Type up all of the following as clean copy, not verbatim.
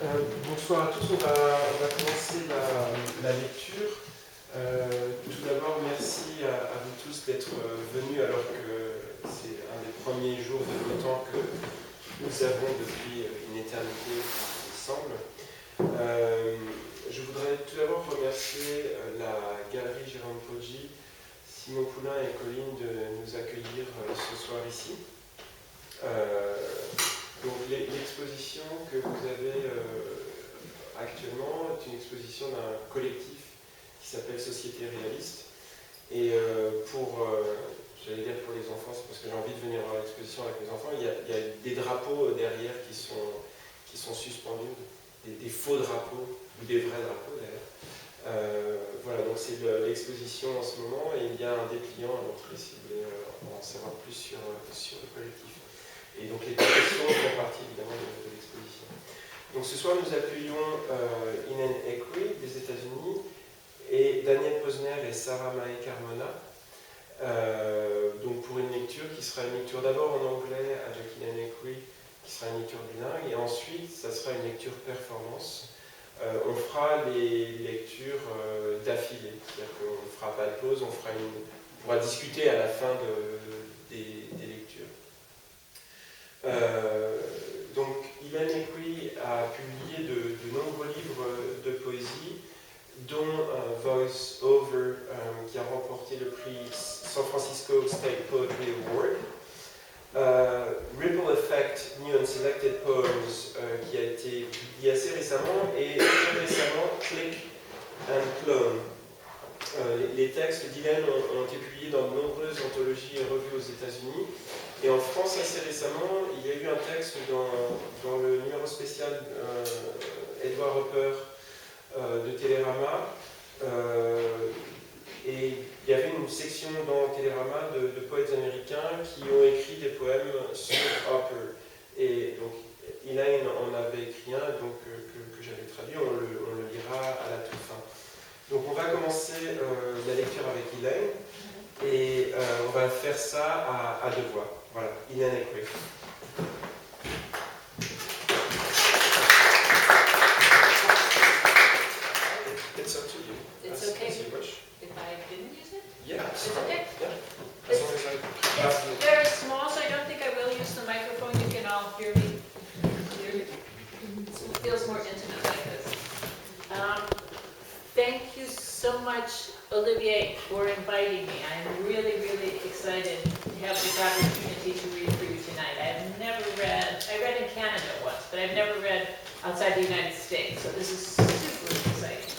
Bonsoir à tous, on va commencer la lecture. Tout d'abord, merci à vous tous d'être venus alors que c'est un des premiers jours de l'automne que nous avons depuis une éternité, il me semble. Je voudrais tout d'abord remercier la Galerie Jerome Poggi, Simon Poulain et Colline de nous accueillir ce soir ici. Donc l'exposition que vous avez actuellement est une exposition d'un collectif qui s'appelle Société Réaliste. Et j'allais dire pour les enfants, c'est parce que j'ai envie de venir voir l'exposition avec les enfants, il y a des drapeaux derrière qui sont suspendus, des faux drapeaux, ou des vrais drapeaux d'ailleurs. Voilà, donc c'est l'exposition en ce moment, et il y a un dépliant à l'entrée si vous voulez en savoir plus sur le collectif. Et donc les questions font partie évidemment de l'exposition. Donc ce soir nous accueillons Elaine Equi des États-Unis et Daniel Pozner et Sarah MAHE-CARMONA. Donc pour une lecture qui sera une lecture d'abord en anglais avec Elaine Equi, qui sera une lecture bilingue, et ensuite ça sera une lecture performance. On fera les lectures d'affilée, c'est-à-dire qu'on ne fera pas de pause, on pourra discuter à la fin des lectures. Donc, Elaine Equi a publié de nombreux livres de poésie, dont Voice Over, qui a remporté le prix San Francisco State Poetry Award, Ripple Effect, New and Selected Poems, qui a été publié assez récemment, et très récemment, Click and Clone. Les textes d'Elaine ont été publiés dans de nombreuses anthologies et revues aux États-Unis. Et en France, assez récemment, il y a eu un texte dans le numéro spécial Edward Hopper de Télérama. Et il y avait une section dans Télérama de poètes américains qui ont écrit des poèmes sur Hopper. Et donc, Elaine en avait écrit un donc, que j'avais traduit, on le lira à la toute fin. Donc on va commencer la lecture avec Elaine, et on va faire ça à deux voix. Voilà, Elaine Equi. It's up to you. It's okay as you wish. if I didn't use it? Yeah, It's okay? Yeah. As long as I It's very small, so I don't think I will use the microphone. You can all hear me clearly. It feels more intimate like this. Thank you so much, Olivier, for inviting me. I'm really, really excited to have this opportunity to read for you tonight. I read in Canada once, but I've never read outside the United States, so this is super exciting.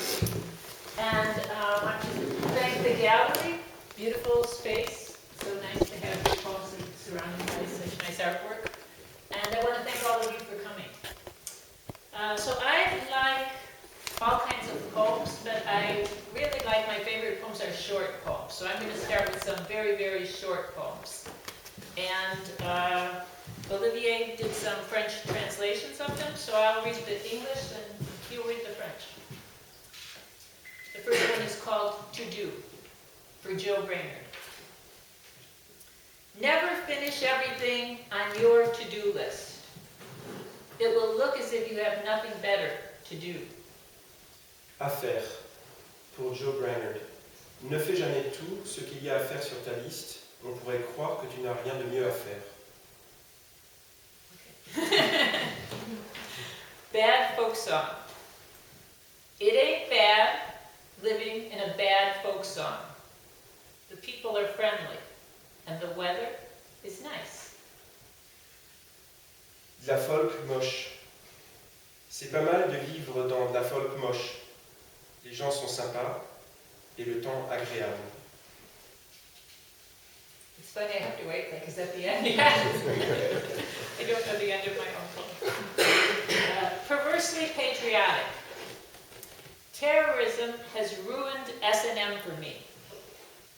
And I want to thank the gallery, beautiful space, so nice to have your poems surrounded by such nice artwork. And I want to thank all of you for coming. So I like all kinds of poems, but I really like, my favorite poems are short poems. So I'm going to start with some very, very short poems. And Olivier did some French translations of them, so I'll read the English and he'll read the French. The first one is called To Do, for Joe Brainerd. Never finish everything on your to-do list. It will look as if you have nothing better to do. À faire, pour Joe Brainerd. Ne fais jamais tout ce qu'il y a à faire sur ta liste. On pourrait croire que tu n'as rien de mieux à faire. Okay. Bad folk song. It ain't bad living in a bad folk song. The people are friendly and the weather is nice. De la folk moche. C'est pas mal de vivre dans de la folk moche. Les gens sont sympas et le temps agréable. It's funny, I have to wait, because at the end, yeah. I don't know the end of my own poem. Perversely patriotic. Terrorism has ruined S&M for me.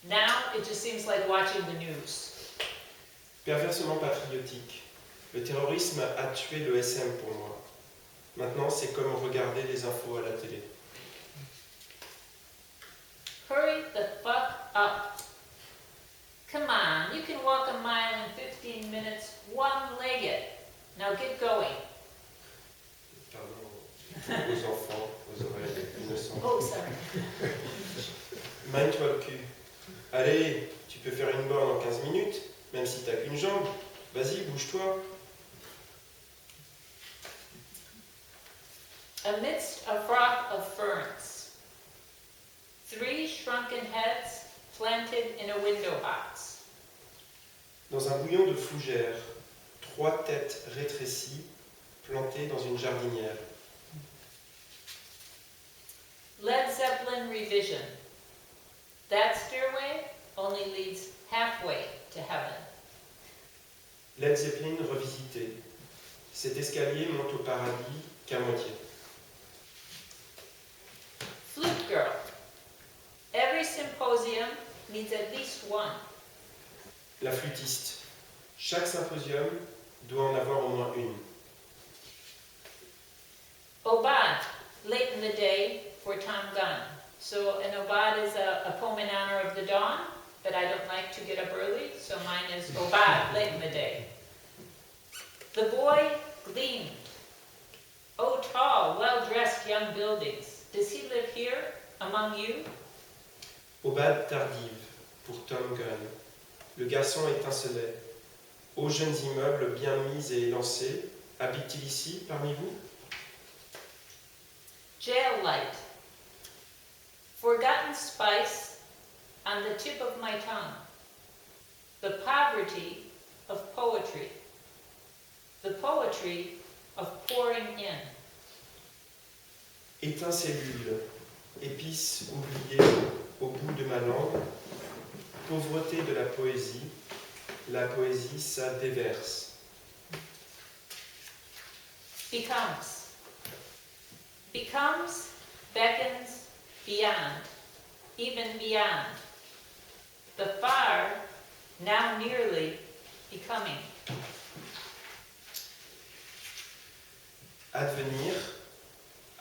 Now it just seems like watching the news. Perversement patriotique. Le terrorisme a tué le SM pour moi. Maintenant, c'est comme regarder les infos à la télé. Hurry the fuck up. Come on, you can walk a mile in 15 minutes, one-legged. Now get going. Pardon, aux enfants, aux oreilles innocentes. Oh, sorry. Mine-toi le cul. Allez, tu peux faire une borne en 15 minutes, même si t'as qu'une jambe. Vas-y, bouge-toi. Amidst a froth of ferns, 3 shrunken heads planted in a window box. Dans un bouillon de fougères, 3 têtes rétrécies plantées dans une jardinière. Led Zeppelin revision. That stairway only leads halfway to heaven. Led Zeppelin revisité. Cet escalier monte au paradis qu'à moitié. Flute girl. Every symposium needs at least one. La flûtiste. Chaque symposium doit en avoir au moins une. Obad, late in the day for Tom Gunn. So an obad is a poem in honor of the dawn, but I don't like to get up early, so mine is Obad, late in the day. The boy gleamed. Oh, tall, well-dressed young buildings. Does he live here, among you? Obad tardive, pour Tom Gunn. Le garçon étincelait. Aux jeunes immeubles bien mis et élancés, habite-t-il ici, parmi vous? Jail light. Forgotten spice on the tip of my tongue. The poverty of poetry. The poetry of pouring in. Éteint cellule, épice oubliée au bout de ma langue, pauvreté de la poésie ça déverse. Becomes. Becomes, beckons, beyond, even beyond. The far, now nearly, becoming. Advenir,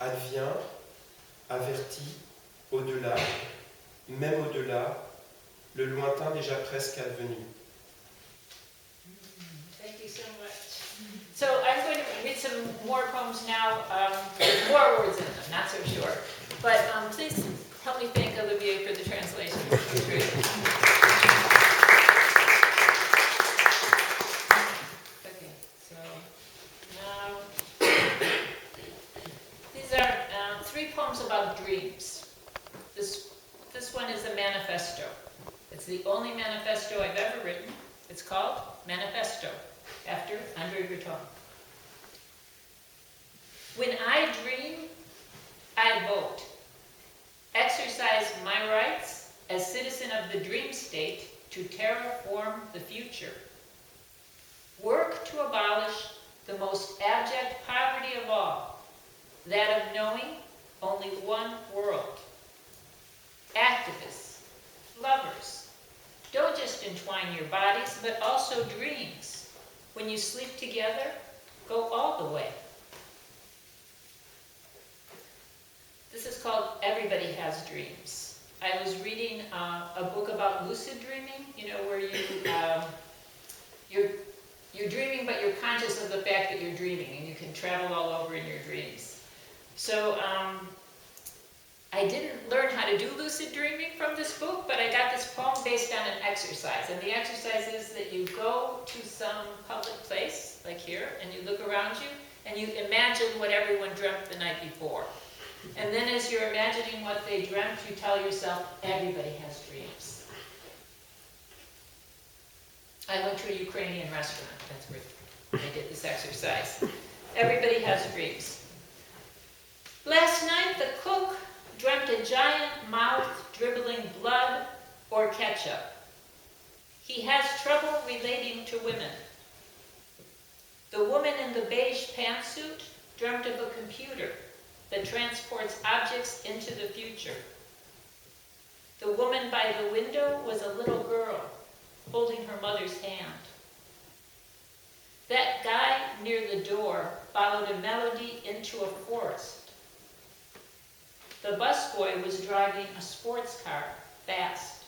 advient, averti, au-delà, même au-delà, le lointain déjà presque advenu. Thank you so much. So I'm going to read some more poems now, with more words in them, not so short. But please help me thank Olivier for the translation. It's great. Okay, so now these are 3 poems about dreams. This one is a manifesto. It's the only manifesto I've ever written. It's called Manifesto, after André Breton. When I dream, I vote. Exercise my rights as citizen of the dream state to terraform the future. Work to abolish the most abject poverty of all, that of knowing only one world. Activists, lovers, don't just entwine your bodies, but also dreams. When you sleep together, go all the way. This is called Everybody Has Dreams. I was reading a book about lucid dreaming, you know, where you're dreaming, but you're conscious of the fact that you're dreaming, and you can travel all over in your dreams. So I didn't learn how to do lucid dreaming from this book, but I got this poem based on an exercise. And the exercise is that you go to some public place, like here, and you look around you, and you imagine what everyone dreamt the night before. And then as you're imagining what they dreamt, you tell yourself, everybody has dreams. I went to a Ukrainian restaurant, that's where I did this exercise. Everybody has dreams. Last night, the cook dreamt a giant mouth dribbling blood or ketchup. He has trouble relating to women. The woman in the beige pantsuit dreamt of a computer that transports objects into the future. The woman by the window was a little girl holding her mother's hand. That guy near the door followed a melody into a forest. The busboy was driving a sports car fast.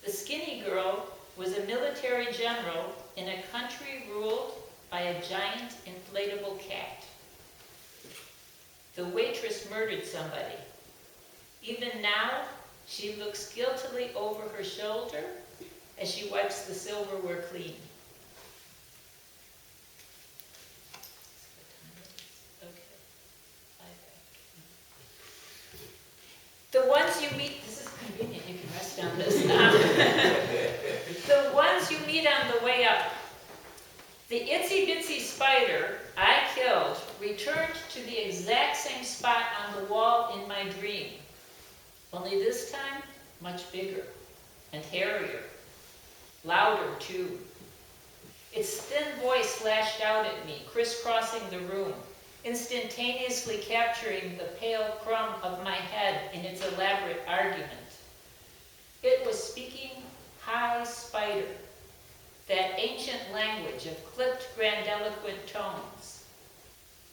The skinny girl was a military general in a country ruled by a giant inflatable cat. The waitress murdered somebody. Even now, she looks guiltily over her shoulder as she wipes the silverware clean. The ones you meet, this is convenient, you can rest on this. The ones you meet on the way up. The itsy bitsy spider I killed returned to the exact same spot on the wall in my dream. Only this time, much bigger and hairier. Louder too. Its thin voice lashed out at me, crisscrossing the room, instantaneously capturing the pale crumb of my head in its elaborate argument. It was speaking high spider, that ancient language of clipped grandiloquent tones.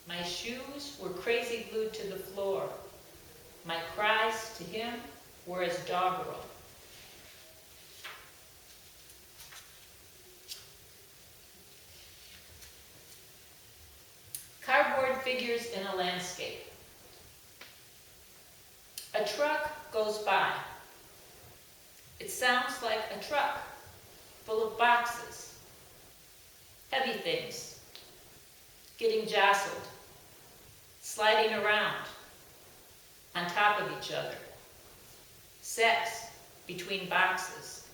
My shoes were crazy glued to the floor. My cries to him were as doggerel. Cardboard figures in a landscape. A truck goes by. It sounds like a truck full of boxes, heavy things, getting jostled, sliding around on top of each other, sex between boxes.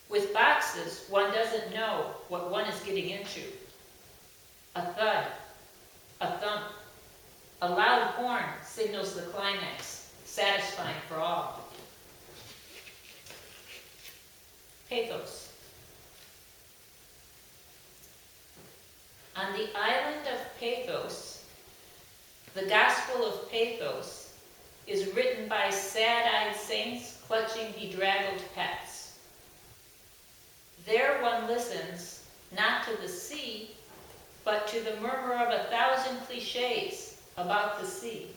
With boxes, one doesn't know what one is getting into. A thud, a thump, a loud horn signals the climax, satisfying for all. Pathos. On the island of Pathos, the Gospel of Pathos is written by sad-eyed saints clutching bedraggled pets. There one listens not to the sea, but to the murmur of 1,000 cliches about the sea,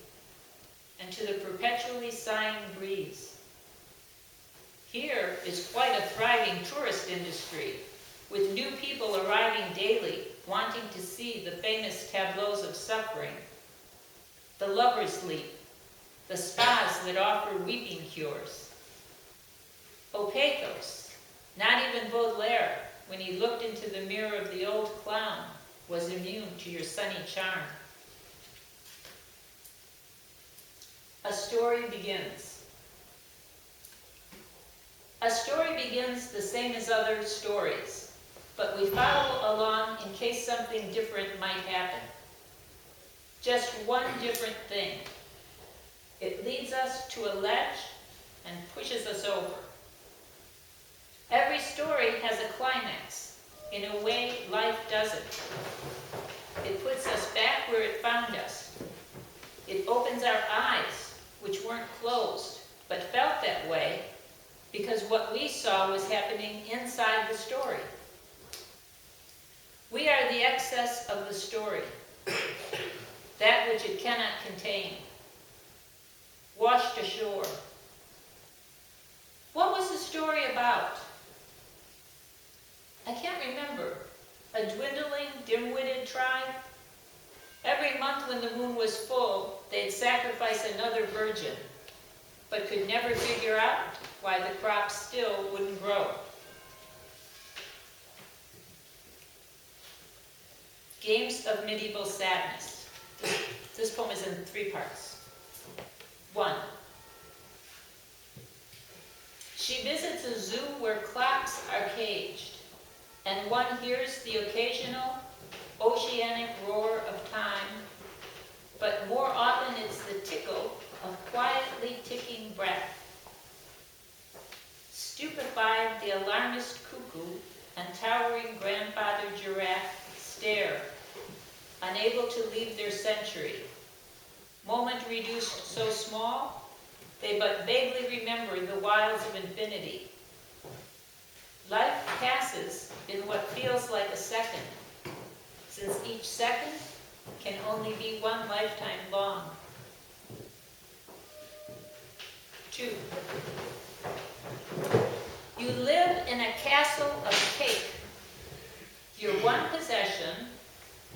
and to the perpetually sighing breeze. Here is quite a thriving tourist industry, with new people arriving daily, wanting to see the famous tableaus of suffering, the lover's leap, the spas that offer weeping cures. O Pathos, not even Baudelaire, when he looked into the mirror of the old clown, was immune to your sunny charm. A story begins. A story begins the same as other stories, but we follow along in case something different might happen. Just one different thing. It leads us to a ledge and pushes us over. Every story has a climax, in a way life doesn't. It puts us back where it found us. It opens our eyes, which weren't closed, but felt that way, because what we saw was happening inside the story. We are the excess of the story, that which it cannot contain, washed ashore. What was the story about? I can't remember. A dwindling, dim-witted tribe? Every month when the moon was full, they'd sacrifice another virgin, but could never figure out why the crop still wouldn't grow. Games of Medieval Sadness. This poem is in 3 parts. 1. She visits a zoo where clocks are caged, and one hears the occasional oceanic roar of time, but more often it's the tickle of quietly ticking breath. Stupefied, the alarmist cuckoo and towering grandfather giraffe stare, unable to leave their century. Moment reduced so small, they but vaguely remember the wilds of infinity. Life passes in what feels like a second, since each second can only be one lifetime long. 2. You live in a castle of cake. Your one possession,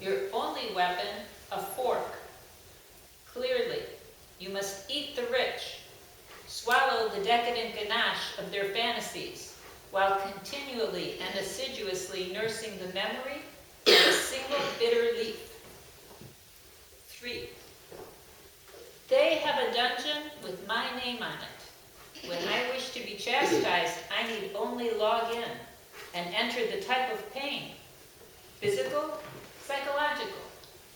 your only weapon, a fork. decadent ganache of their fantasies, while continually and assiduously nursing the memory of a single bitter leaf. 3. They have a dungeon with my name on it. When I wish to be chastised, I need only log in and enter the type of pain: physical, psychological,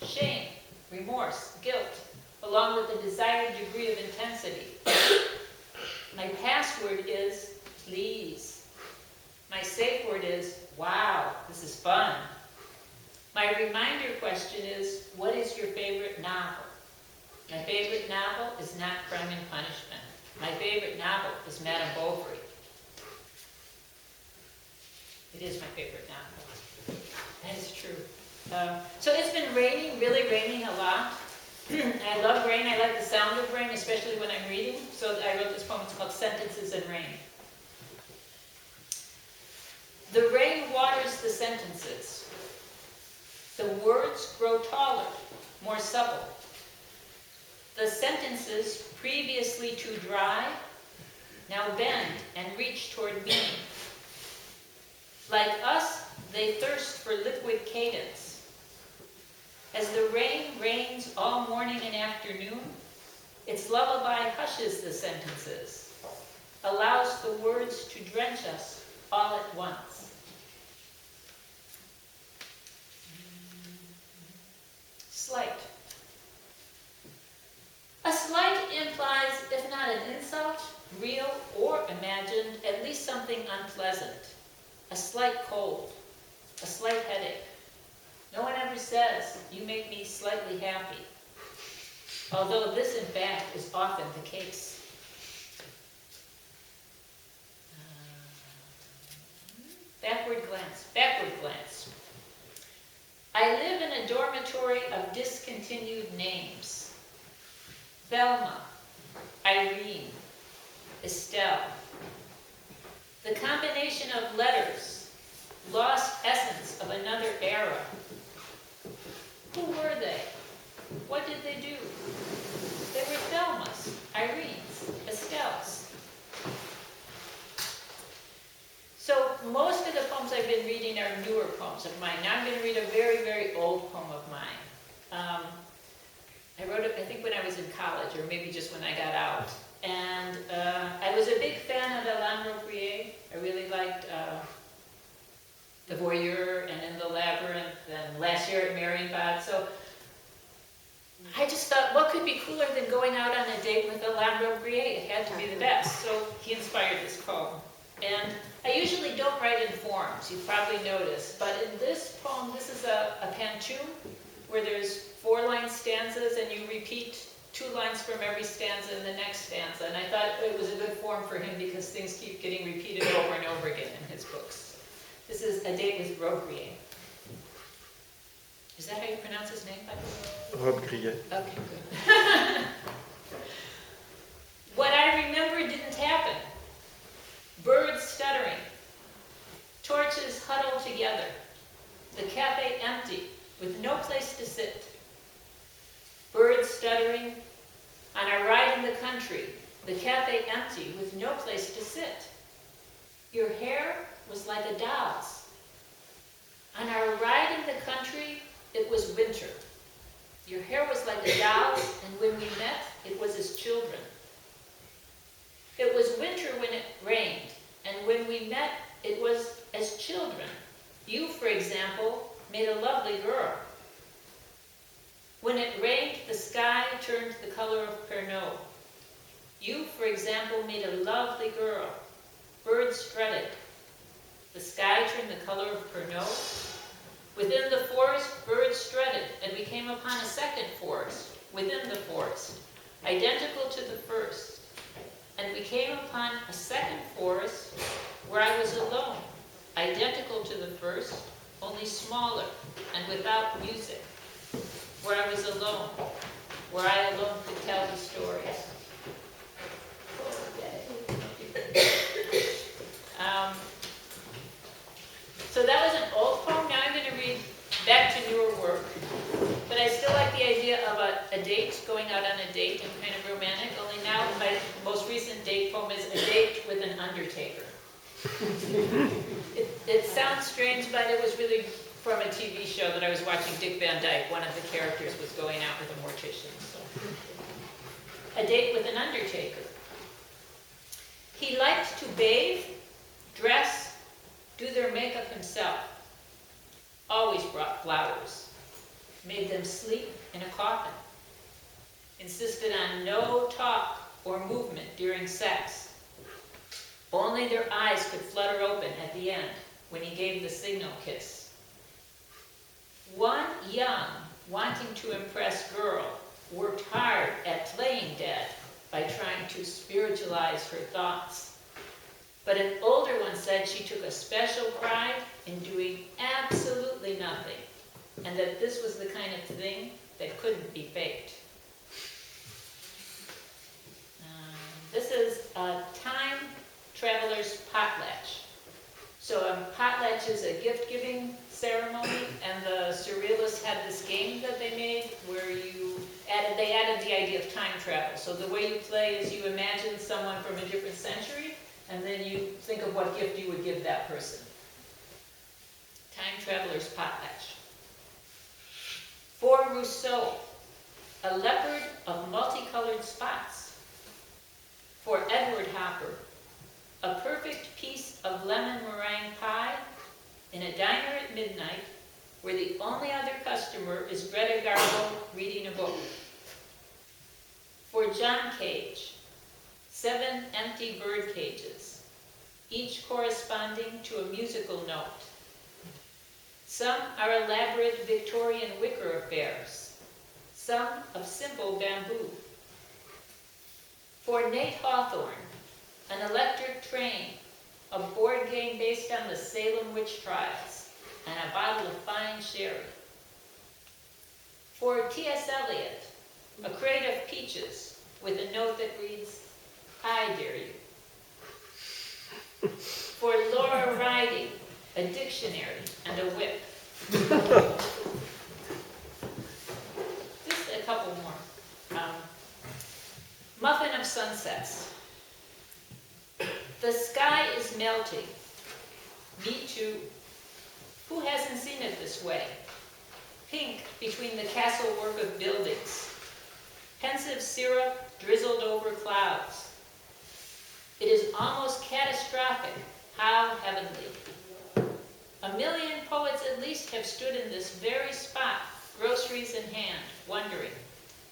shame, remorse, guilt, along with the desired degree of intensity. My password is please. My safe word is wow, this is fun. My reminder question is, what is your favorite novel? My favorite novel is not Crime and Punishment. My favorite novel is Madame Bovary. It is my favorite novel. That is true. So it's been raining, really raining a lot. I love rain. I like the sound of rain, especially when I'm reading. So I wrote this poem. It's called Sentences in Rain. The rain waters the sentences. The words grow taller, more supple. The sentences, previously too dry, now bend and reach toward meaning. Like us, they thirst for liquid cadence. As the rain rains all morning and afternoon, its lullaby hushes the sentences, allows the words to drench us all at once. Slight. A slight implies, if not an insult, real or imagined, at least something unpleasant. A slight cold, a slight headache. No one ever says, you make me slightly happy. Although this, in fact, is often the case. Backward glance, backward glance. I live in a dormitory of discontinued names. Thelma, Irene, Estelle. The combination of letters, lost essence of another era. Who were they? What did they do? They were Thelmas, Irenes, Estelles. So most of the poems I've been reading are newer poems of mine. Now I'm going to read a very, very old poem of mine. I wrote it, I think, when I was in college, or maybe just when I got out. And I was a big fan of Elaine Equi. I really liked The Voyeur and In the Labyrinth, and Last Year at Marienbad. So I just thought, what could be cooler than going out on a date with Elaine Equi? It had to be the best. So he inspired this poem. And I usually don't write in forms, you've probably noticed. But in this poem, this is a pantoum, where there's 4-line stanzas, and you repeat 2 lines from every stanza in the next stanza. And I thought it was a good form for him because things keep getting repeated over and over again in his books. This is A Date with Robbe. Is that how you pronounce his name, by the way? Robbe. Okay, good. What I remember didn't happen. Birds stuttering. Torches huddled together. The cafe empty, with no place to sit. Birds stuttering. On our ride in the country, the cafe empty, with no place to sit. Your hair was like a doll's. On our ride in the country, it was winter. Your hair was like a doll's, and when we met, it was as children. It was winter when it rained, and when we met, it was as children. You, for example, made a lovely girl. When it rained, the sky turned the color of Pernod. You, for example, made a lovely girl. Birds strutted. The sky turned the color of Pernod. Within the forest, birds strutted, and we came upon a second forest, within the forest, identical to the first. And we came upon a second forest where I was alone, identical to the first, only smaller and without music. Where I was alone, where I alone could tell the stories. So that was an old poem. Now I'm going to read back to newer work. But I still like the idea of a date, going out on a date and kind of romantic, only now my most recent date poem is a date with an undertaker. It sounds strange, but it was really from a TV show that I was watching, Dick Van Dyke. One of the characters was going out with a mortician. So. A date with an undertaker. He liked to bathe, dress, do their makeup himself. Always brought flowers. Made them sleep in a coffin. Insisted on no talk or movement during sex. Only their eyes could flutter open at the end when he gave the signal kiss. One young, wanting to impress girl worked hard at playing dead by trying to spiritualize her thoughts. But an older one said she took a special pride in doing absolutely nothing, and that this was the kind of thing that couldn't be faked. This is a time traveler's potlatch. So a potlatch is a gift-giving ceremony, and the surrealists had this game that they made where they added the idea of time travel. So the way you play is you imagine someone from a different century, and then you think of what gift you would give that person. Time traveler's potlatch. For Rousseau, a leopard of multicolored spots. For Edward Hopper, a perfect piece of lemon meringue pie in a diner at midnight where the only other customer is Greta Garbo reading a book. For John Cage, 7 empty bird cages, each corresponding to a musical note. Some are elaborate Victorian wicker affairs, some of simple bamboo. For Nate Hawthorne, an electric train, a board game based on the Salem witch trials, and a bottle of fine sherry. For T.S. Eliot, a crate of peaches with a note that reads, I dare you. For Laura Riding, a dictionary and a whip. Just a couple more. Muffin of Sunsets. The sky is melting. Me too. Who hasn't seen it this way? Pink between the castle work of buildings. Pensive syrup drizzled over clouds. It is almost catastrophic. How heavenly. A million poets at least have stood in this very spot, groceries in hand, wondering,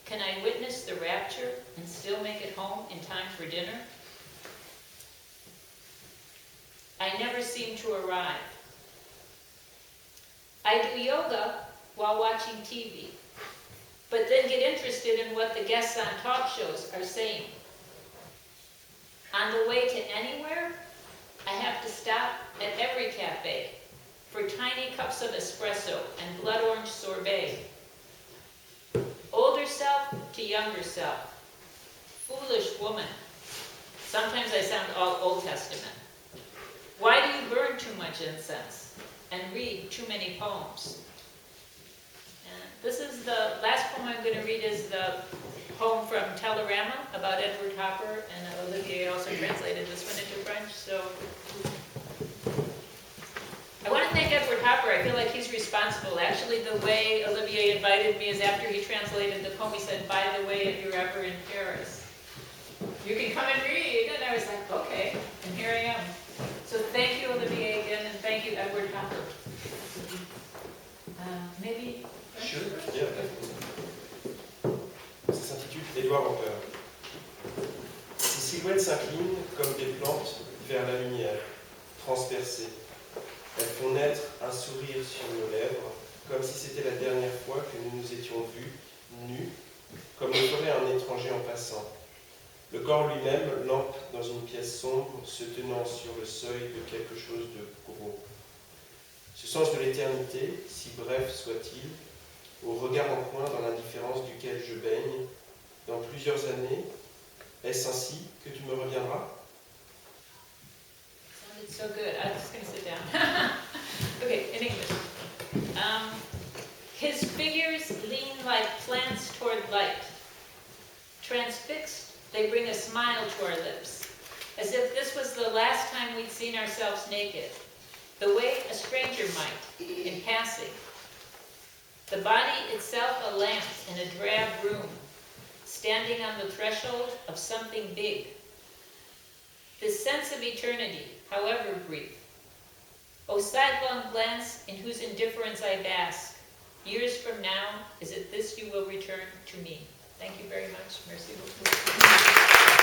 can I witness the rapture and still make it home in time for dinner? I never seem to arrive. I do yoga while watching TV, but then get interested in what the guests on talk shows are saying. On the way to anywhere, I have to stop at every cafe for tiny cups of espresso and blood orange sorbet. Older self to younger self. Foolish woman. Sometimes I sound all Old Testament. Why do you burn too much incense and read too many poems? And this is the last poem I'm going to read is the poem from Telerama about Edward Hopper, and Olivier also translated this one into French. So I want to thank Edward Hopper. I feel like he's responsible. Actually, the way Olivier invited me is after he translated the poem, he said, by the way, if you're ever in Paris, you can come and read. And I was like, okay, and here I am. So thank you, Olivier, again, and thank you, Edward Hopper. Maybe? Sure, yeah. Ça s'intitule Édouard en peur. Ces silhouettes s'inclinent comme des plantes vers la lumière, transpercées. Elles font naître un sourire sur nos lèvres, comme si c'était la dernière fois que nous nous étions vus, nus, comme le ferait un étranger en passant. Le corps lui-même, lampe dans une pièce sombre, se tenant sur le seuil de quelque chose de gros. Ce sens de l'éternité, si bref soit-il, au regard en coin dans l'indifférence duquel je baigne, dans plusieurs années, est-ce ainsi que tu me reviendras? Sounded so good. I'm just going to sit down. Okay, in English. His figures lean like plants toward light. Transfixed, they bring a smile to our lips, as if this was the last time we'd seen ourselves naked, the way a stranger might, in passing. The body itself a lamp in a drab room, standing on the threshold of something big. This sense of eternity, however brief. O sidelong glance in whose indifference I bask, years from now, is it this you will return to me? Thank you very much. Merci beaucoup.